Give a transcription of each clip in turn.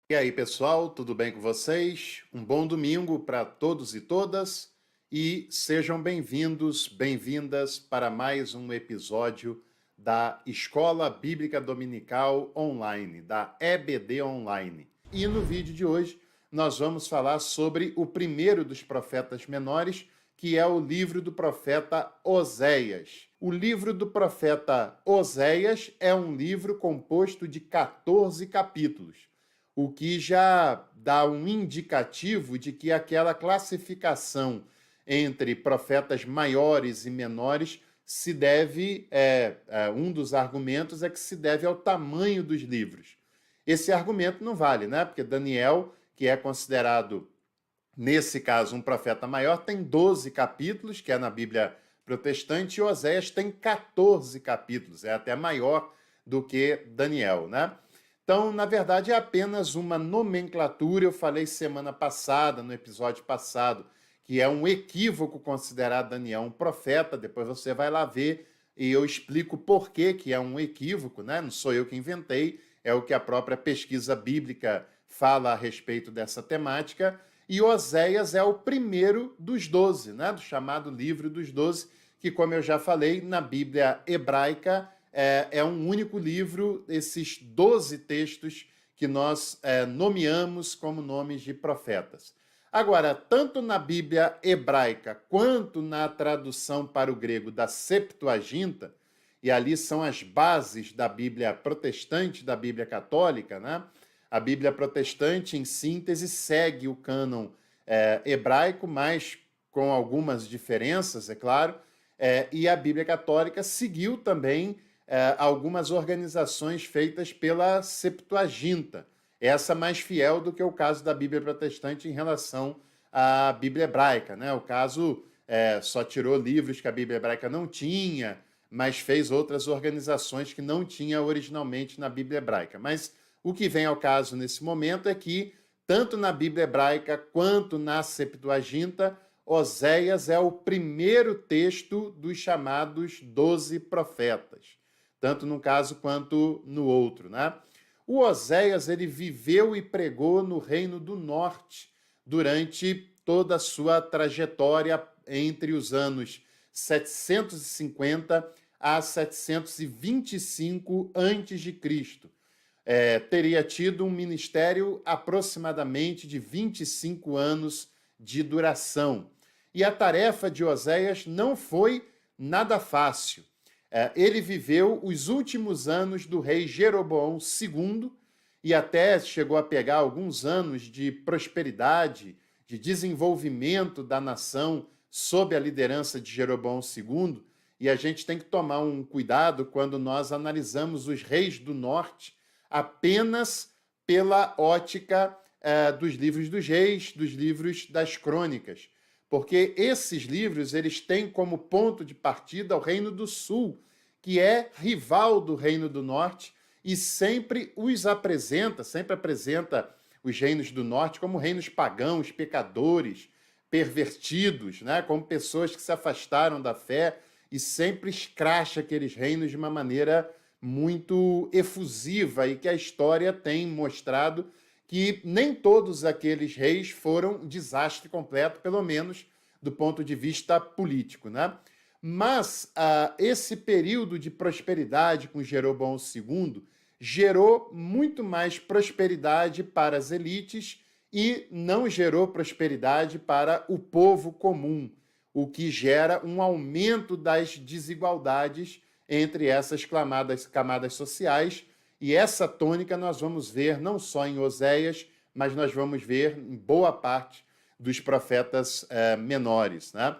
E aí, pessoal, tudo bem com vocês? Um bom domingo para todos e todas e sejam bem-vindos, bem-vindas para mais um episódio da Escola Bíblica Dominical Online, da EBD Online. E no vídeo de hoje nós vamos falar sobre o primeiro dos profetas menores, que é o livro do profeta Oséias. O livro do profeta Oséias é um livro composto de 14 capítulos, o que já dá um indicativo de que aquela classificação entre profetas maiores e menores se deve, um dos argumentos é que se deve ao tamanho dos livros. Esse argumento não vale, né? Porque Daniel, que é considerado, nesse caso, um profeta maior, tem 12 capítulos, que é na Bíblia protestante, e Oséias tem 14 capítulos, é até maior do que Daniel, né? Então, na verdade, é apenas uma nomenclatura. Eu falei semana passada, no episódio passado, que é um equívoco considerar Daniel um profeta. Depois você vai lá ver e eu explico por que é um equívoco, né? Não sou eu que inventei, é o que a própria pesquisa bíblica fala a respeito dessa temática. E Oséias é o primeiro dos 12, né? Do chamado livro dos 12, que, como eu já falei, na Bíblia hebraica é um único livro, esses 12 textos que nós nomeamos como nomes de profetas. Agora, tanto na Bíblia hebraica quanto na tradução para o grego da Septuaginta, e ali são as bases da Bíblia protestante, da Bíblia católica, né? A Bíblia protestante, em síntese, segue o cânon hebraico, mas com algumas diferenças, é claro, e a Bíblia católica seguiu também algumas organizações feitas pela Septuaginta, essa mais fiel do que o caso da Bíblia protestante em relação à Bíblia hebraica, né? O caso só tirou livros que a Bíblia hebraica não tinha, mas fez outras organizações que não tinha originalmente na Bíblia hebraica. Mas o que vem ao caso nesse momento é que, tanto na Bíblia hebraica quanto na Septuaginta, Oséias é o primeiro texto dos chamados 12 profetas, tanto num caso quanto no outro, né? O Oséias, ele viveu e pregou no Reino do Norte durante toda a sua trajetória entre os anos 750 a 725 a.C. Teria tido um ministério aproximadamente de 25 anos de duração. E a tarefa de Oséias não foi nada fácil. Ele viveu os últimos anos do rei Jeroboão II e até chegou a pegar alguns anos de prosperidade, de desenvolvimento da nação sob a liderança de Jeroboão II. E a gente tem que tomar um cuidado quando nós analisamos os reis do norte apenas pela ótica dos livros dos reis, dos livros das crônicas, porque esses livros eles têm como ponto de partida o Reino do Sul, que é rival do Reino do Norte e sempre apresenta os reinos do Norte como reinos pagãos, pecadores, pervertidos, né? Como pessoas que se afastaram da fé, e sempre escracha aqueles reinos de uma maneira muito efusiva, e que a história tem mostrado que nem todos aqueles reis foram um desastre completo, pelo menos do ponto de vista político, né? Mas esse período de prosperidade com Jeroboão II gerou muito mais prosperidade para as elites e não gerou prosperidade para o povo comum, o que gera um aumento das desigualdades entre essas camadas sociais. E essa tônica nós vamos ver não só em Oséias, mas nós vamos ver em boa parte dos profetas menores, né?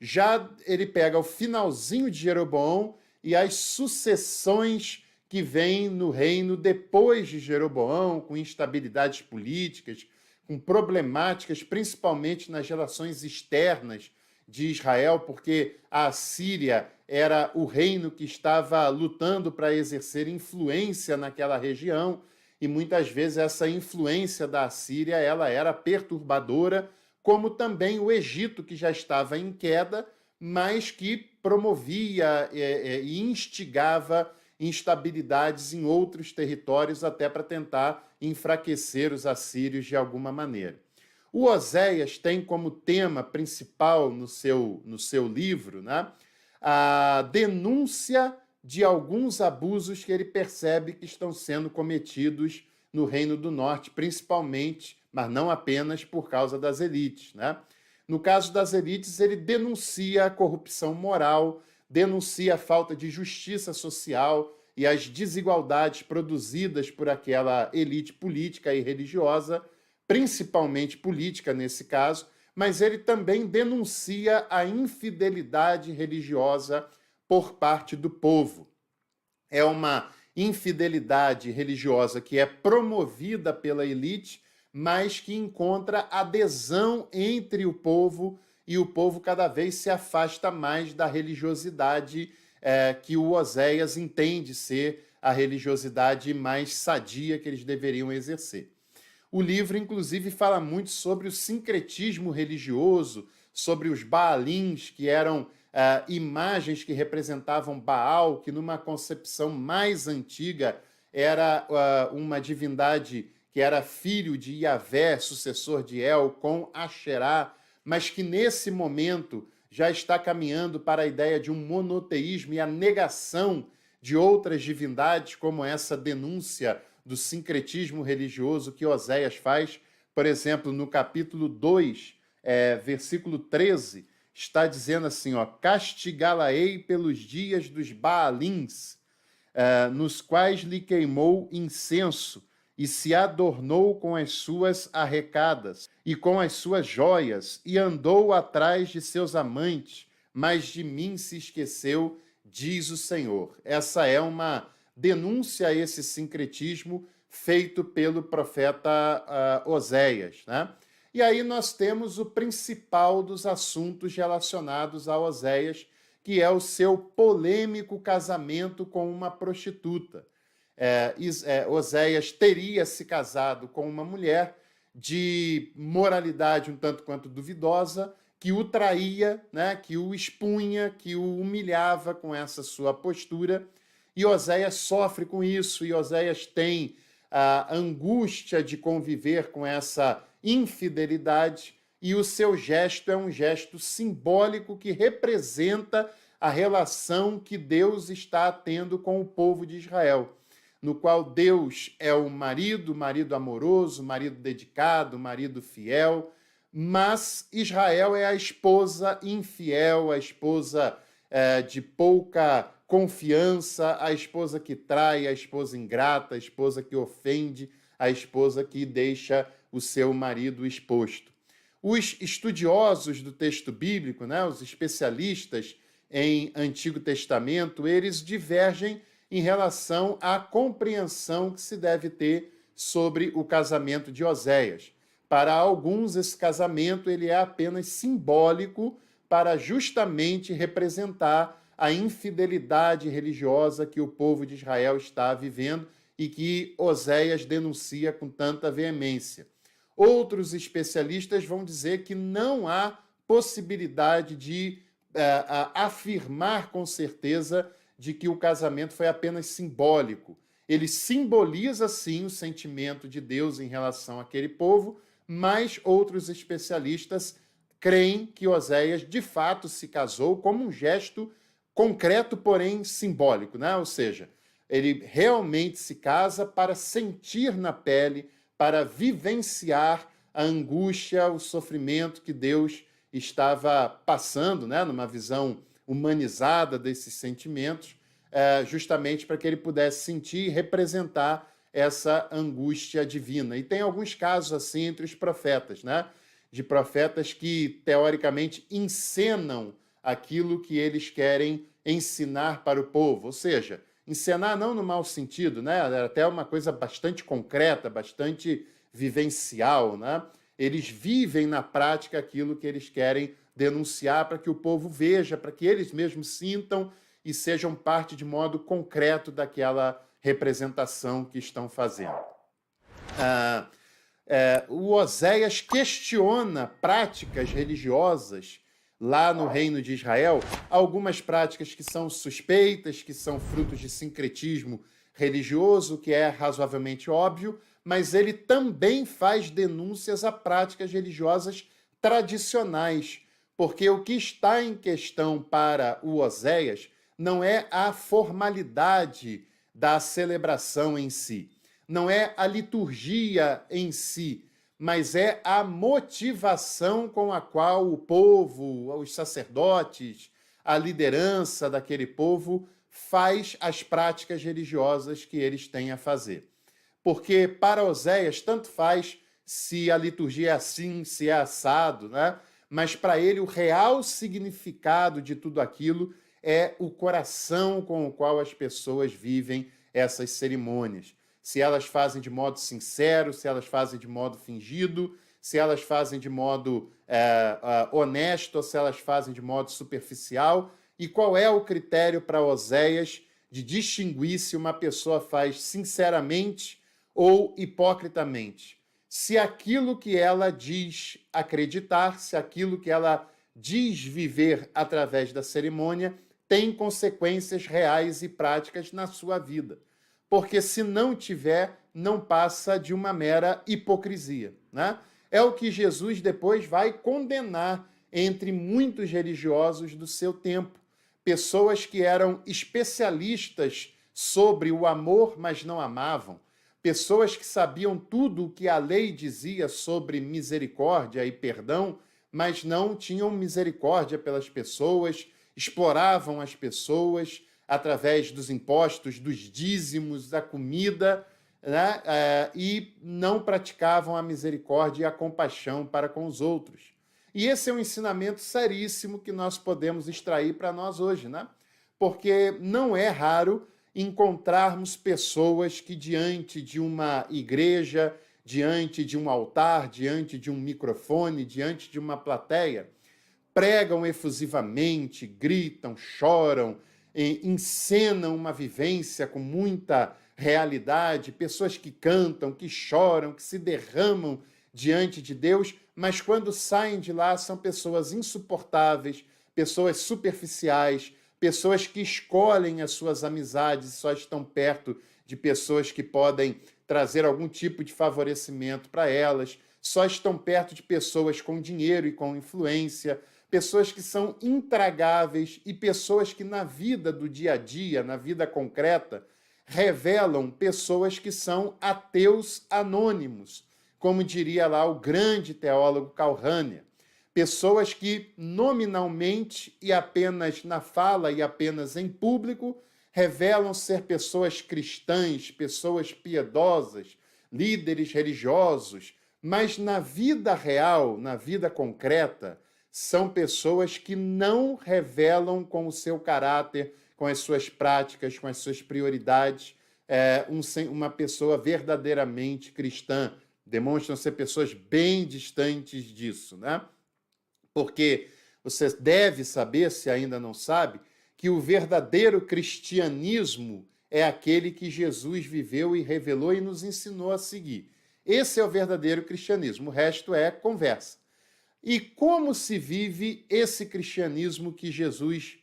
Já ele pega o finalzinho de Jeroboão e as sucessões que vêm no reino depois de Jeroboão, com instabilidades políticas, com problemáticas, principalmente nas relações externas de Israel, porque a Síria era o reino que estava lutando para exercer influência naquela região, e muitas vezes essa influência da Síria ela era perturbadora, como também o Egito, que já estava em queda, mas que promovia e instigava instabilidades em outros territórios, até para tentar enfraquecer os assírios de alguma maneira. O Oséias tem como tema principal no seu livro, né, a denúncia de alguns abusos que ele percebe que estão sendo cometidos no Reino do Norte, principalmente, mas não apenas por causa das elites, né? No caso das elites, ele denuncia a corrupção moral, denuncia a falta de justiça social e as desigualdades produzidas por aquela elite política e religiosa, principalmente política nesse caso, mas ele também denuncia a infidelidade religiosa por parte do povo. É uma infidelidade religiosa que é promovida pela elite, mas que encontra adesão entre o povo, e o povo cada vez se afasta mais da religiosidade que o Oséias entende ser a religiosidade mais sadia que eles deveriam exercer. O livro, inclusive, fala muito sobre o sincretismo religioso, sobre os Baalins, que eram imagens que representavam Baal, que numa concepção mais antiga era uma divindade que era filho de Iavé, sucessor de El, com Asherá, mas que nesse momento já está caminhando para a ideia de um monoteísmo e a negação de outras divindades, como essa denúncia do sincretismo religioso que Oséias faz. Por exemplo, no capítulo 2, versículo 13, está dizendo assim, castigá-la-ei pelos dias dos Baalins, nos quais lhe queimou incenso, e se adornou com as suas arrecadas e com as suas joias, e andou atrás de seus amantes, mas de mim se esqueceu, diz o Senhor. Essa é uma denúncia a esse sincretismo feito pelo profeta Oséias, né? E aí nós temos o principal dos assuntos relacionados a Oséias, que é o seu polêmico casamento com uma prostituta. Oséias teria se casado com uma mulher de moralidade um tanto quanto duvidosa, que o traía, né, que o expunha, que o humilhava com essa sua postura, e Oséias sofre com isso, e Oséias tem a angústia de conviver com essa infidelidade, e o seu gesto é um gesto simbólico que representa a relação que Deus está tendo com o povo de Israel, no qual Deus é o marido amoroso, marido dedicado, marido fiel, mas Israel é a esposa infiel, a esposa de pouca confiança, a esposa que trai, a esposa ingrata, a esposa que ofende, a esposa que deixa o seu marido exposto. Os estudiosos do texto bíblico, né, os especialistas em Antigo Testamento, eles divergem em relação à compreensão que se deve ter sobre o casamento de Oséias. Para alguns, esse casamento ele é apenas simbólico para justamente representar a infidelidade religiosa que o povo de Israel está vivendo e que Oséias denuncia com tanta veemência. Outros especialistas vão dizer que não há possibilidade de afirmar com certeza de que o casamento foi apenas simbólico. Ele simboliza, sim, o sentimento de Deus em relação àquele povo, mas outros especialistas creem que Oséias, de fato, se casou como um gesto concreto, porém simbólico, né? Ou seja, ele realmente se casa para sentir na pele, para vivenciar a angústia, o sofrimento que Deus estava passando, né? Numa visão humanizada desses sentimentos, justamente para que ele pudesse sentir e representar essa angústia divina. E tem alguns casos assim entre os profetas, né? De profetas que, teoricamente, encenam aquilo que eles querem ensinar para o povo. Ou seja, encenar não no mau sentido, né? Era até uma coisa bastante concreta, bastante vivencial, né? Eles vivem na prática aquilo que eles querem denunciar para que o povo veja, para que eles mesmos sintam e sejam parte de modo concreto daquela representação que estão fazendo. O Oséias questiona práticas religiosas lá no reino de Israel, algumas práticas que são suspeitas, que são frutos de sincretismo religioso, que é razoavelmente óbvio, mas ele também faz denúncias a práticas religiosas tradicionais, porque o que está em questão para o Oséias não é a formalidade da celebração em si, não é a liturgia em si, mas é a motivação com a qual o povo, os sacerdotes, a liderança daquele povo faz as práticas religiosas que eles têm a fazer. Porque para Oséias tanto faz se a liturgia é assim, se é assado, né? Mas para ele o real significado de tudo aquilo é o coração com o qual as pessoas vivem essas cerimônias. Se elas fazem de modo sincero, se elas fazem de modo fingido, se elas fazem de modo honesto, ou se elas fazem de modo superficial. E qual é o critério para Oséias de distinguir se uma pessoa faz sinceramente ou hipocritamente? Se aquilo que ela diz acreditar, se aquilo que ela diz viver através da cerimônia tem consequências reais e práticas na sua vida. Porque se não tiver, não passa de uma mera hipocrisia, né? É o que Jesus depois vai condenar entre muitos religiosos do seu tempo. Pessoas que eram especialistas sobre o amor, mas não amavam. Pessoas que sabiam tudo o que a lei dizia sobre misericórdia e perdão, mas não tinham misericórdia pelas pessoas, exploravam as pessoas através dos impostos, dos dízimos, da comida, né? E não praticavam a misericórdia e a compaixão para com os outros. E esse é um ensinamento seríssimo que nós podemos extrair para nós hoje, né? Porque não é raro encontrarmos pessoas que, diante de uma igreja, diante de um altar, diante de um microfone, diante de uma plateia, pregam efusivamente, gritam, choram, encenam uma vivência com muita realidade, pessoas que cantam, que choram, que se derramam diante de Deus, mas quando saem de lá são pessoas insuportáveis, pessoas superficiais, pessoas que escolhem as suas amizades e só estão perto de pessoas que podem trazer algum tipo de favorecimento para elas, só estão perto de pessoas com dinheiro e com influência, pessoas que são intragáveis e pessoas que na vida do dia a dia, na vida concreta, revelam pessoas que são ateus anônimos, como diria lá o grande teólogo Karl Rahner. Pessoas que nominalmente e apenas na fala e apenas em público revelam ser pessoas cristãs, pessoas piedosas, líderes religiosos, mas na vida real, na vida concreta, são pessoas que não revelam com o seu caráter, com as suas práticas, com as suas prioridades, uma pessoa verdadeiramente cristã. Demonstram ser pessoas bem distantes disso, né? Porque você deve saber, se ainda não sabe, que o verdadeiro cristianismo é aquele que Jesus viveu e revelou e nos ensinou a seguir. Esse é o verdadeiro cristianismo, o resto é conversa. E como se vive esse cristianismo que Jesus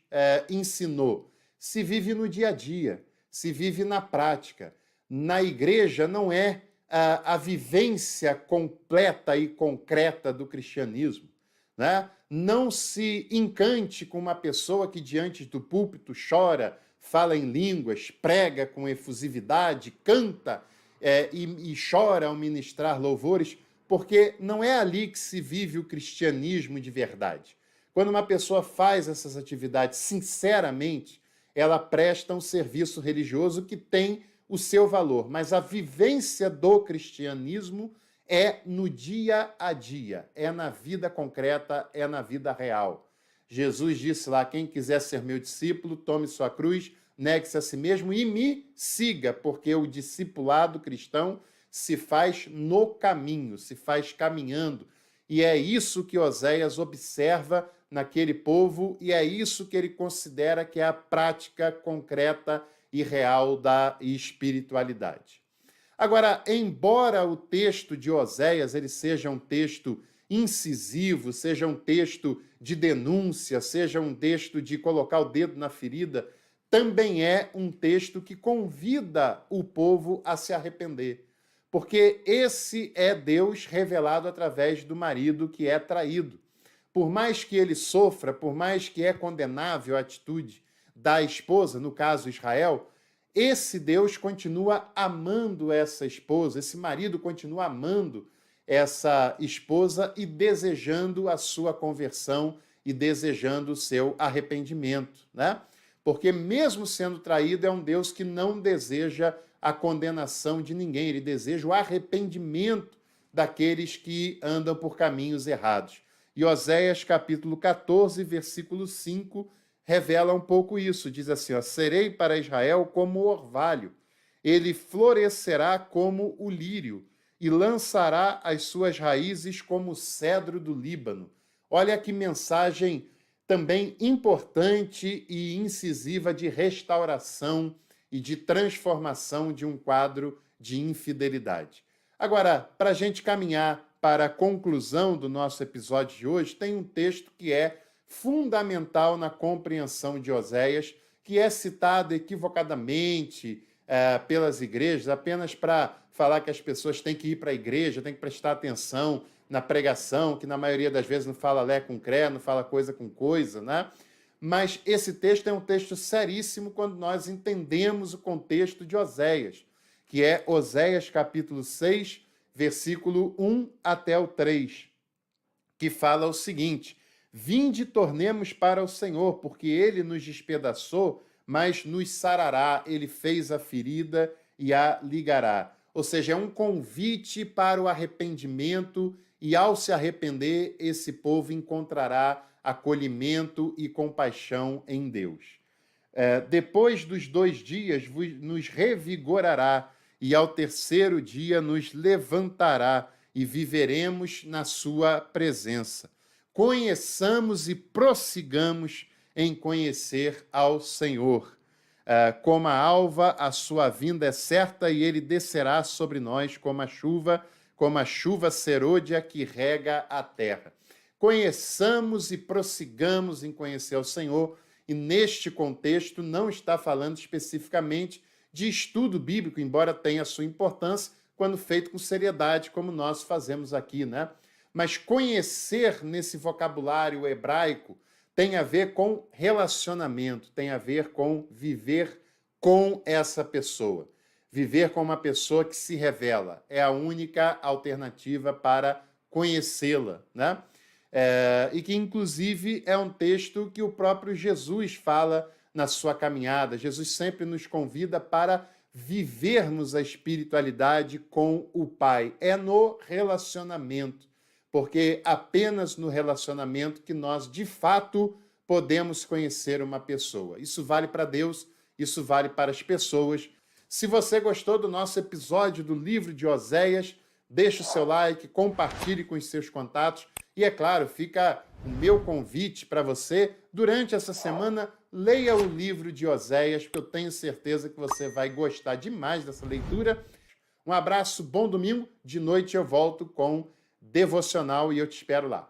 ensinou? Se vive no dia a dia, se vive na prática. Na igreja não é a vivência completa e concreta do cristianismo, né? Não se encante com uma pessoa que diante do púlpito chora, fala em línguas, prega com efusividade, canta e chora ao ministrar louvores, porque não é ali que se vive o cristianismo de verdade. Quando uma pessoa faz essas atividades sinceramente, ela presta um serviço religioso que tem o seu valor, mas a vivência do cristianismo é no dia a dia, é na vida concreta, é na vida real. Jesus disse lá, quem quiser ser meu discípulo, tome sua cruz, negue-se a si mesmo e me siga, porque o discipulado cristão se faz no caminho, se faz caminhando. E é isso que Oséias observa naquele povo e é isso que ele considera que é a prática concreta e real da espiritualidade. Agora, embora o texto de Oséias ele seja um texto incisivo, seja um texto de denúncia, seja um texto de colocar o dedo na ferida, também é um texto que convida o povo a se arrepender. Porque esse é Deus revelado através do marido que é traído. Por mais que ele sofra, por mais que é condenável a atitude da esposa, no caso Israel, esse Deus continua amando essa esposa, esse marido continua amando essa esposa e desejando a sua conversão e desejando o seu arrependimento, né? Porque mesmo sendo traído, é um Deus que não deseja a condenação de ninguém, ele deseja o arrependimento daqueles que andam por caminhos errados. E Oséias capítulo 14, versículo 5, revela um pouco isso. Diz assim, ó, serei para Israel como o orvalho, ele florescerá como o lírio e lançará as suas raízes como o cedro do Líbano. Olha que mensagem também importante e incisiva de restauração e de transformação de um quadro de infidelidade. Agora, para a gente caminhar para a conclusão do nosso episódio de hoje, tem um texto que é fundamental na compreensão de Oséias, que é citado equivocadamente pelas igrejas, apenas para falar que as pessoas têm que ir para a igreja, têm que prestar atenção na pregação, que na maioria das vezes não fala lé com cré, não fala coisa com coisa, né? Mas esse texto é um texto seríssimo quando nós entendemos o contexto de Oséias, que é Oséias capítulo 6, versículo 1 até o 3, que fala o seguinte: vinde e tornemos para o Senhor, porque ele nos despedaçou, mas nos sarará, ele fez a ferida e a ligará. Ou seja, é um convite para o arrependimento, e ao se arrepender, esse povo encontrará acolhimento e compaixão em Deus. Depois dos 2 dias, nos revigorará, e ao terceiro dia nos levantará, e viveremos na sua presença. Conheçamos e prossigamos em conhecer ao Senhor. Como a alva, a sua vinda é certa, e ele descerá sobre nós como a chuva serôdia que rega a terra. Conheçamos e prossigamos em conhecer ao Senhor, e neste contexto não está falando especificamente de estudo bíblico, embora tenha sua importância quando feito com seriedade, como nós fazemos aqui, né? Mas conhecer nesse vocabulário hebraico tem a ver com relacionamento, tem a ver com viver com essa pessoa. Viver com uma pessoa que se revela é a única alternativa para conhecê-la, né? E que, inclusive, é um texto que o próprio Jesus fala na sua caminhada. Jesus sempre nos convida para vivermos a espiritualidade com o Pai. É no relacionamento, porque apenas no relacionamento que nós, de fato, podemos conhecer uma pessoa. Isso vale para Deus, isso vale para as pessoas. Se você gostou do nosso episódio do livro de Oséias, deixe o seu like, compartilhe com os seus contatos. E, é claro, fica o meu convite para você, durante essa semana, leia o livro de Oséias, que eu tenho certeza que você vai gostar demais dessa leitura. Um abraço, bom domingo. De noite eu volto com devocional e eu te espero lá.